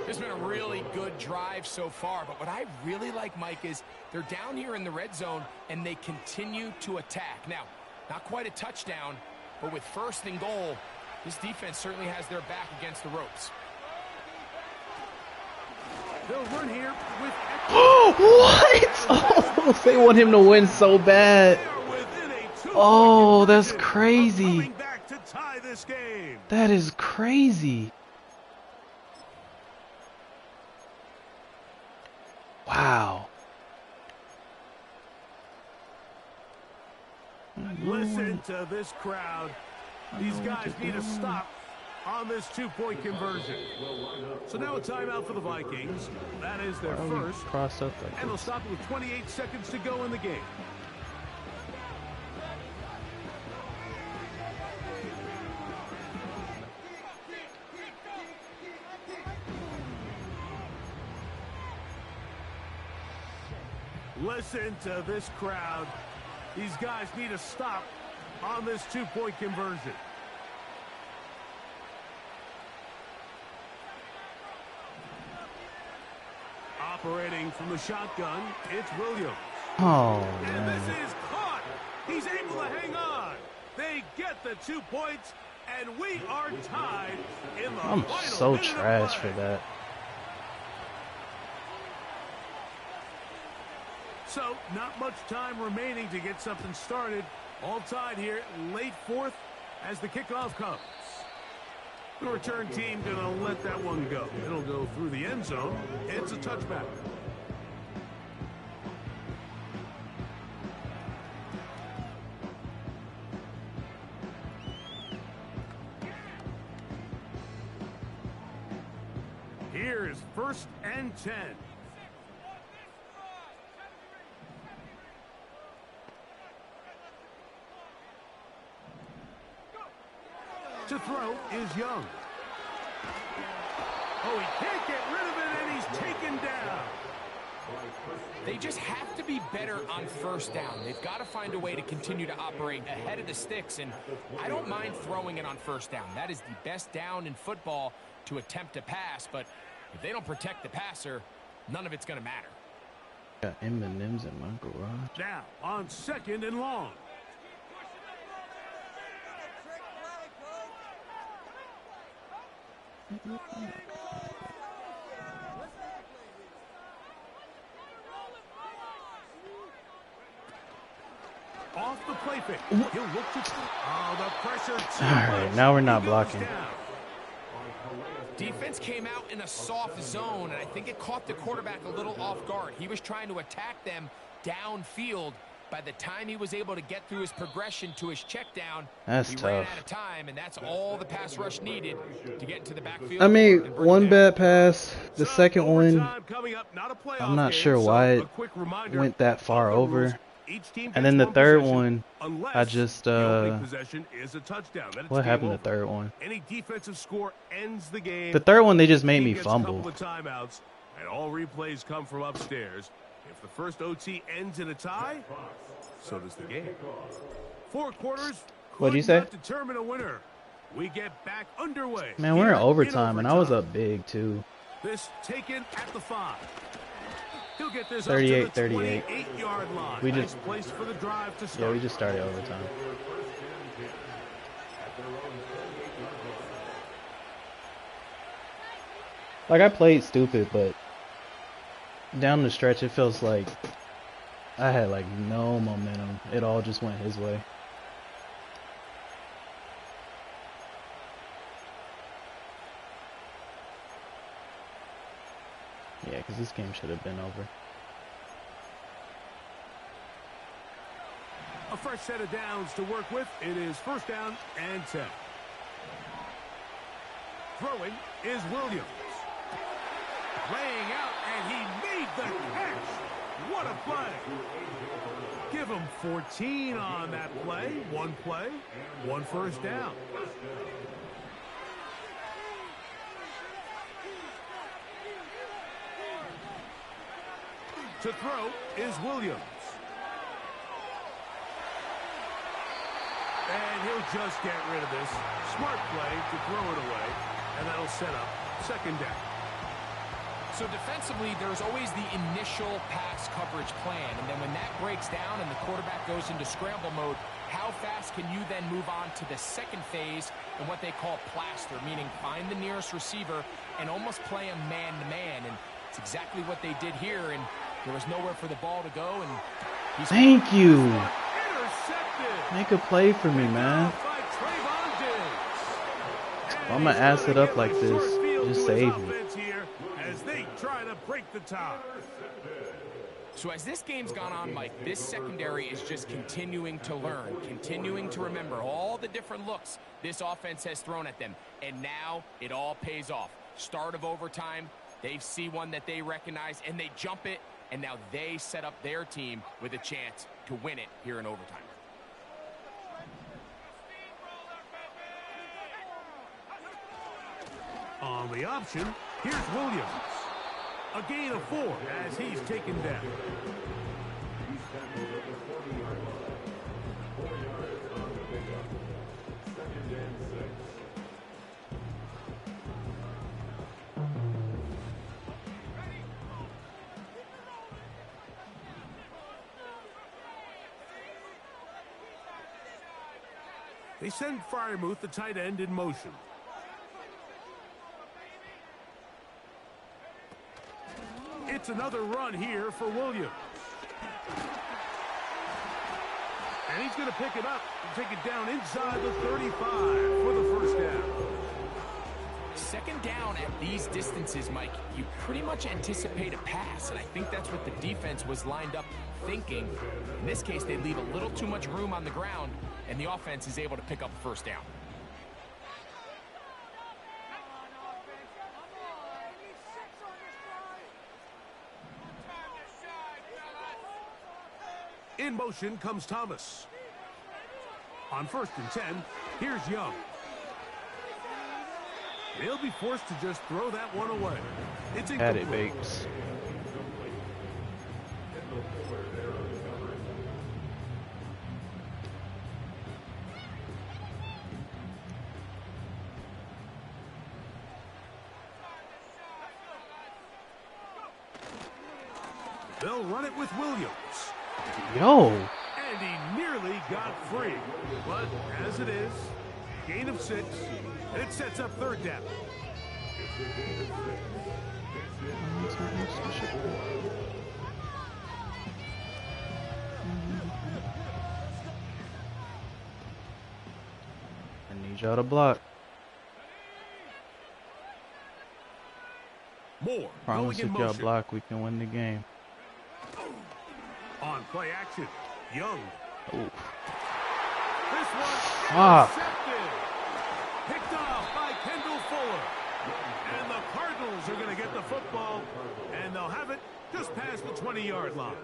Speaker 3: It's been a really good drive so far, but what I really like, Mike, is they're down here in the red zone, and they continue to attack. Now, not quite a touchdown, But with 1st and goal, this defense certainly has their back against the ropes.
Speaker 1: They'll run here with
Speaker 2: What? Oh, they want him to win so bad. Oh, that's crazy.
Speaker 1: Back to tie this game.
Speaker 2: That is crazy. Wow.
Speaker 1: Listen to this crowd. These guys need to stop on this 2-point conversion. So now a timeout for the Vikings. That is their first.
Speaker 2: Crossed up like
Speaker 1: and they'll stop it with 28 seconds to go in the game. Listen to this crowd. These guys need to stop on this 2-point conversion. Operating from the shotgun, it's Williams.
Speaker 2: Oh,
Speaker 1: and
Speaker 2: man.
Speaker 1: this is caught. He's able to hang on. They get the 2 points, and we are tied in the
Speaker 2: I'm
Speaker 1: final
Speaker 2: so
Speaker 1: minute of
Speaker 2: trash
Speaker 1: play.
Speaker 2: for that.
Speaker 1: So, not much time remaining to get something started. All tied here, late 4th as the kickoff comes. The return team gonna let that one go. It'll go through the end zone. It's a touchback. Here is 1st and 10. To throw is Young. Oh, he can't get rid of it, and he's taken down.
Speaker 3: They just have to be better on 1st down. They've got to find a way to continue to operate ahead of the sticks, and I don't mind throwing it on 1st down. That is the best down in football to attempt to pass, but if they don't protect the passer, none of it's going to matter.
Speaker 2: Got M&M's in my garage.
Speaker 1: Now, on 2nd and long. Off the play fake. He'll look to... Oh, the pressure.
Speaker 2: All right, now we're not blocking.
Speaker 3: Defense came out in a soft zone, and I think it caught the quarterback a little off guard. He was trying to attack them downfield. By the time he was able to get through his progression to his check down,
Speaker 2: That's
Speaker 3: he
Speaker 2: tough.
Speaker 3: ran out of time, and that's all the pass rush needed to get into the backfield.
Speaker 2: I mean,
Speaker 3: and bring
Speaker 2: one
Speaker 3: it down.
Speaker 2: bad pass. The second one,
Speaker 1: Coming up, not a playoff
Speaker 2: I'm not
Speaker 1: game,
Speaker 2: sure
Speaker 1: so
Speaker 2: why
Speaker 1: a
Speaker 2: it
Speaker 1: quick reminder
Speaker 2: went that far
Speaker 1: of the
Speaker 2: over.
Speaker 1: rules. Each team
Speaker 2: And then
Speaker 1: gets
Speaker 2: the third
Speaker 1: possession
Speaker 2: one,
Speaker 1: unless
Speaker 2: I just,
Speaker 1: the opening possession is a touchdown. Then it's
Speaker 2: what
Speaker 1: game
Speaker 2: happened
Speaker 1: over.
Speaker 2: the third one?
Speaker 1: Any defensive score ends the game.
Speaker 2: The third one, they just made
Speaker 1: Team
Speaker 2: me
Speaker 1: gets
Speaker 2: fumble.
Speaker 1: A couple of timeouts, and all replays come from upstairs. If the first OT ends in a tie, so does the game. 4 quarters.
Speaker 2: What'd you
Speaker 1: could
Speaker 2: say?
Speaker 1: not determine a winner. We get back underway.
Speaker 2: Man, we're
Speaker 1: here
Speaker 2: in overtime, and I was up big, too.
Speaker 1: This taken at the 5. He'll get this
Speaker 2: 38,
Speaker 1: up to the
Speaker 2: 38.
Speaker 1: 28-yard line.
Speaker 2: We
Speaker 1: Nice
Speaker 2: just-
Speaker 1: place for the drive to
Speaker 2: Yeah,
Speaker 1: start.
Speaker 2: we just started overtime. Like, I played stupid, but down the stretch, it feels like I had, like, no momentum. It all just went his way. Yeah, because this game should have been over.
Speaker 1: A fresh set of downs to work with. It is 1st down and 10. Throwing is Williams. Laying out, and he made the catch. What a play. Give him 14 on that play. One 1st down. To throw is Williams. And he'll just get rid of this. Smart play to throw it away. And that'll set up 2nd down.
Speaker 3: So defensively, there's always the initial pass coverage plan, and then when that breaks down and the quarterback goes into scramble mode, How fast can you then move on to the second phase in what they call plaster, meaning find the nearest receiver and almost play him man-to-man, and it's exactly what they did here, and there was nowhere for the ball to go, and he's...
Speaker 2: Thank you.
Speaker 1: Intercepted.
Speaker 2: Make a play for me, man.
Speaker 1: By Trayvon Diggs.
Speaker 2: I'm gonna ass it up like this. Just save me.
Speaker 1: Here as they try to break the tie.
Speaker 3: So as this game's gone on, Mike, this secondary is just continuing to learn, continuing to remember all the different looks this offense has thrown at them. And now it all pays off. Start of overtime, they see one that they recognize, and they jump it, and now they set up their team with a chance to win it here in overtime.
Speaker 1: On the option, here's Williams. A gain of 4 as he's taken down. They send Freiermuth, the tight end, in motion. It's another run here for Williams. And he's going to pick it up and take it down inside the 35 for the first down.
Speaker 3: Second down at these distances, Mike, you pretty much anticipate a pass, and I think that's what the defense was lined up thinking. In this case, they leave a little too much room on the ground, and the offense is able to pick up a first down.
Speaker 1: In motion comes Thomas. On 1st and 10, here's Young. They'll be forced to just throw that one away. It's
Speaker 2: Had it, Bakes.
Speaker 1: They'll run it with Williams.
Speaker 2: Yo.
Speaker 1: And he nearly got free. But as it is, gain of 6, and it sets up 3rd down.
Speaker 2: I need y'all to block.
Speaker 1: More.
Speaker 2: Promise if y'all block, we can win the game.
Speaker 1: On play action, Young.
Speaker 2: Ooh.
Speaker 1: This one
Speaker 2: Fuck.
Speaker 1: intercepted. Picked off by Kendall Fuller. And the Cardinals are going to get the football, and they'll have it just past the 20-yard line.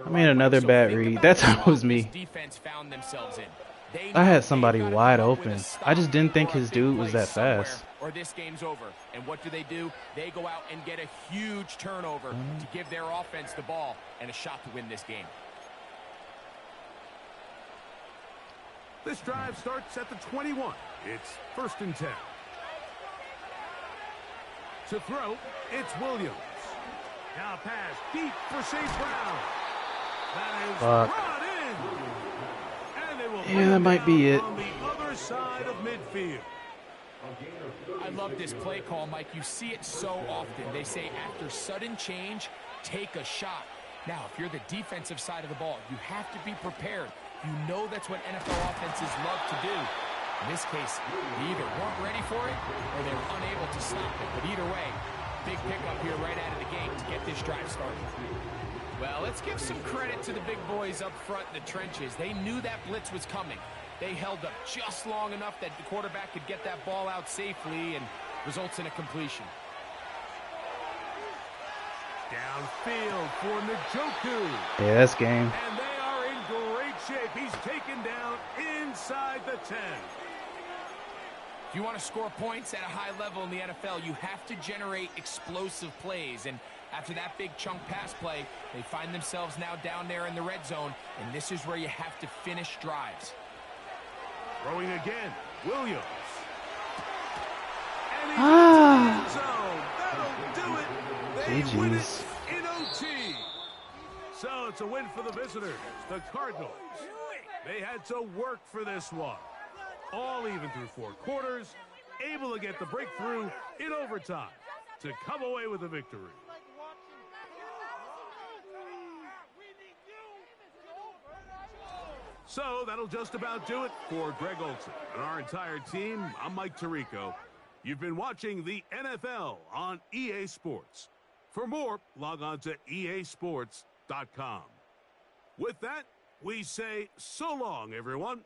Speaker 2: I made another bad read. That time was me.
Speaker 3: Defense found themselves in.
Speaker 2: I had somebody wide open. I just didn't think his dude was that fast.
Speaker 3: Or this game's over. And what do? They go out and get a huge turnover to give their offense the ball and a shot to win this game.
Speaker 1: This drive starts at the 21. It's 1st and 10. To throw, it's Williams. Now pass deep for St. Brown. That is brought in. And they will
Speaker 2: Yeah, that might be it.
Speaker 1: on the other side of midfield.
Speaker 3: I love this play call, Mike. You see it so often. They say after sudden change, take a shot. Now, if you're the defensive side of the ball, you have to be prepared. You know that's what NFL offenses love to do. In this case, they either weren't ready for it or they were unable to stop it. But either way, big pickup here right out of the gate to get this drive started. Well, let's give some credit to the big boys up front in the trenches. They knew that blitz was coming. They held up just long enough that the quarterback could get that ball out safely and results in a completion.
Speaker 1: Downfield for Njoku.
Speaker 2: Yeah, that's game.
Speaker 1: And they are in great shape. He's taken down inside the 10.
Speaker 3: If you want to score points at a high level in the NFL, you have to generate explosive plays. And after that big chunk pass play, they find themselves now down there in the red zone. And this is where you have to finish drives.
Speaker 1: Throwing again, Williams. And he gets the end zone. That'll do it. They win it in OT. So it's a win for the visitors, the Cardinals. They had to work for this one. All even through 4 quarters, able to get the breakthrough in overtime to come away with a victory. So that'll just about do it for Greg Olson and our entire team. I'm Mike Tirico. You've been watching the NFL on EA Sports. For more, log on to easports.com. With that, we say so long, everyone.